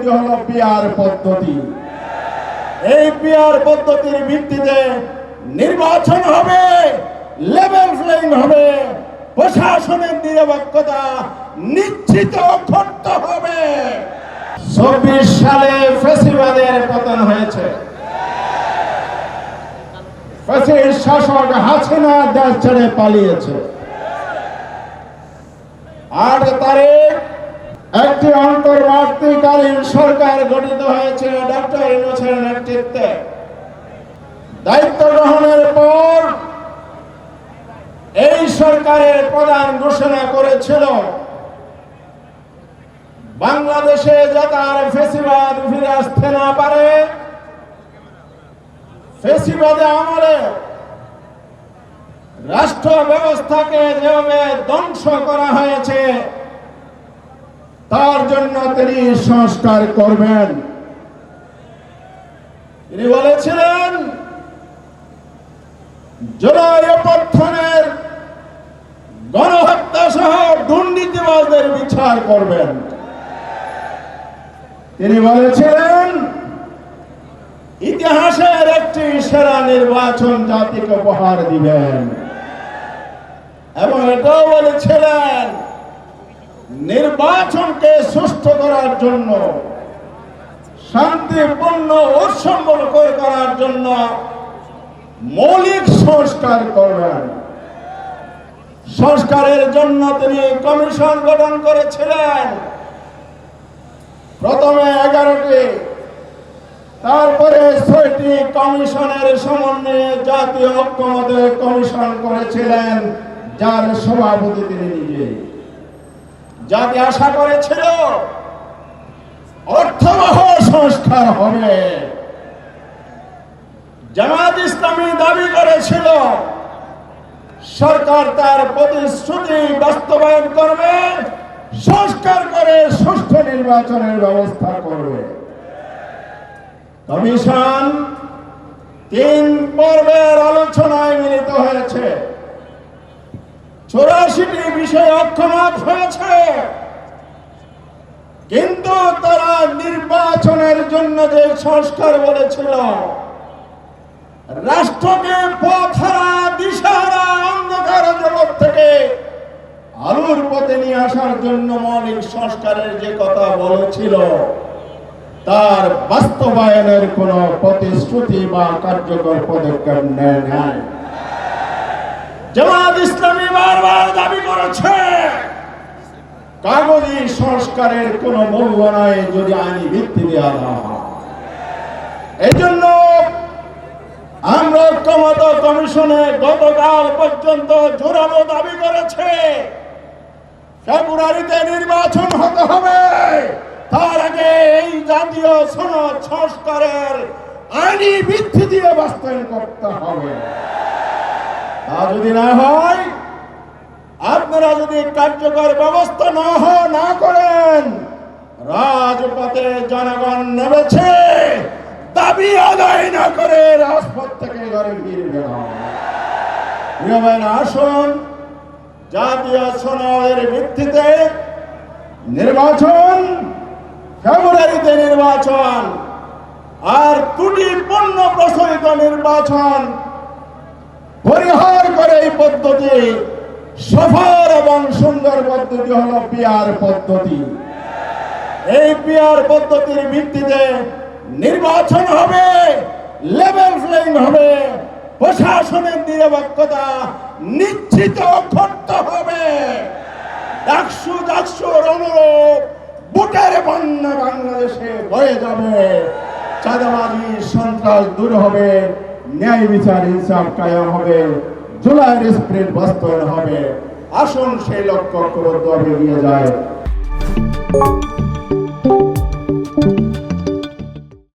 পদ্ধতি হলো পিআর পদ্ধতি। এই পিআর পদ্ধতির ভিত্তিতে নির্বাচন হবে, লেভেল প্লেইং হবে, প্রশাসনের নিরপেক্ষতা নিশ্চিত করতে হবে। ২৪ সালে ফ্যাসিবাদের পতন হয়েছে। ফ্যাসিস্ট শাসক হাসিনা দেশ ছেড়ে পালিয়েছে। ৮ তারিখ একটি অন্তর্বর্তীকালীন সরকার গঠিত হয়েছে ডক্টর ইউনূসের নেতৃত্বে। দায়িত্ব গ্রহণের পর এই সরকারের প্রধান ঘোষণা করেছিল বাংলাদেশে যাতে আর ফ্যাসিবাদ ফিরে আসতে না পারে। ফ্যাসিবাদে আমলে রাষ্ট্র ব্যবস্থাকে যেভাবে ধ্বংস করা হয়েছে তার জন্য তিনি সংস্কার করবেন। তিনি বলেছিলেন জুলাই অভ্যুত্থানের গণহত্যা সহ দুর্নীতিবাজদের বিচার করবেন। তিনি বলেছিলেন ইতিহাসের একটি সেরা নির্বাচন জাতিকে উপহার দিবেন এবং এটাও বলেছিলেন নির্বাচনকে সুষ্ঠু করার জন্য, শান্তিপূর্ণ উৎসম্বল করার জন্য মৌলিক সংস্কার করবেন। সংস্কারের জন্য তিনি কমিশন গঠন করেছিলেন। প্রথমে 11টি, তারপরে 6টি কমিশনের সমন্বয়ে জাতীয় ঐক্যমত্য কমিশন করেছিলেন, যার সভাপতি তিনি নিজে। জাতি আশা করেছিল অর্থবহ সংস্কার হবে। জামায়াত ইসলামী দাবি করেছিল সরকার তার প্রতিশ্রুতি বাস্তবায়ন করবে, সংস্কার করে সুষ্ঠু নির্বাচনের ব্যবস্থা করবে। কমিশন 3 পর্বের আলোচনায় মিলিত হয়েছে। 84টি বিষয়ে ঐক্যমত হয়েছে, কিন্তু তারা নির্বাচনের জন্য যে সংস্কার বলেছিল, রাষ্ট্রকে পথহারা দিশাহারা অন্ধকার জগৎ থেকে আলোর পথে নিয়ে আসার জন্য মৌলিক সংস্কারের যে কথা বলেছিল তার বাস্তবায়নের কোন প্রতিশ্রুতি বা কার্যকর পদক্ষেপ নেয় নাই। জামায়াত ইসলামী বারবার দাবি করেছে কাগজি সংস্কারের কোন মূল্য নাই যদি আইনি ভিত্তি দেওয়া না হয়। এই জন্য আমরা ঐক্যমত্য কমিশনে গতকাল পর্যন্ত জোরালো দাবি করেছে ফেব্রুয়ারিতে নির্বাচন হতে হবে, তার আগে এই জাতীয় সনদ সংস্কারের আইনি ভিত্তি দিয়ে বাস্তবায়ন করতে হবে। তা যদি না হয়, আপনারা যদি কার্যকর ব্যবস্থা না করেন, রাজপথে জনগণ নেমেছে, দাবি আদায় না করে রাজপথ থেকে ঘরে ফিরবে না। আসুন জাতীয় সনদের ভিত্তিতে নির্বাচন, ফেব্রুয়ারিতে নির্বাচন, আর ত্রুটিপূর্ণ প্রচলিত নির্বাচন পরিহার করে এই পদ্ধতি সফল এবং সুন্দর পদ্ধতি হলো পিআর পদ্ধতি। এই পিআর পদ্ধতির ভিত্তিতে নির্বাচন হবে, লেভেল প্লেইং হবে, প্রশাসনের নিরপেক্ষতা নিশ্চিত করতে হবে। ডাকসুর অনুরূপ বুটের বন্যা বাংলাদেশে বয়ে যাবে, চাঁদাবাজি সন্ত্রাস দূর হবে, ন্যায় বিচার ইনসাফ কায়েম হবে, জুলাইয়ের স্পিরিট বাস্তবায়ন হবে। আসুন সেই লক্ষ্য করে এগিয়ে যায়।